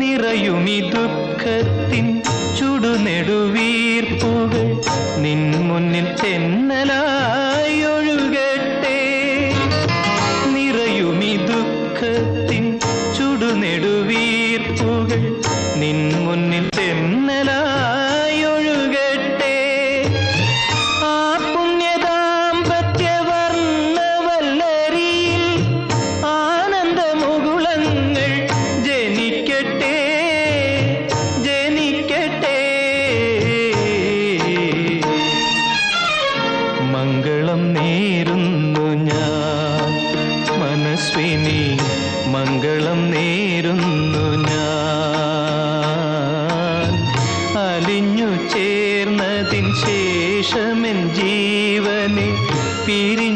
നിറയുമി ദുഃഖത്തിൻ ചുടുനെടുവീർപ്പുകൾ നിൻ മുന്നിൽ തെന്നലായി ഒഴുകട്ടെ. നിറയുമി ദുഃഖത്തിൻ ചുടുനെടുവീർപ്പുകൾ നിൻ മുന്നിൽ തെന്നലായി ഒഴുകട്ടെ. ആ പുണ്യദാമ്പത്യവർണ്ണവല്ലരിയിൽ ആനന്ദമുകുളങ്ങൾ ജനിക്കട്ടെ ജനിക്കട്ടെ. മംഗളം നേരുന്നു ഞാൻ മനസ്വിനി, മംഗളം നേരുന്നു ഞാൻ. അലിഞ്ഞു ചേർന്നതിൻ ശേഷമെൻ ജീവനെ പിരി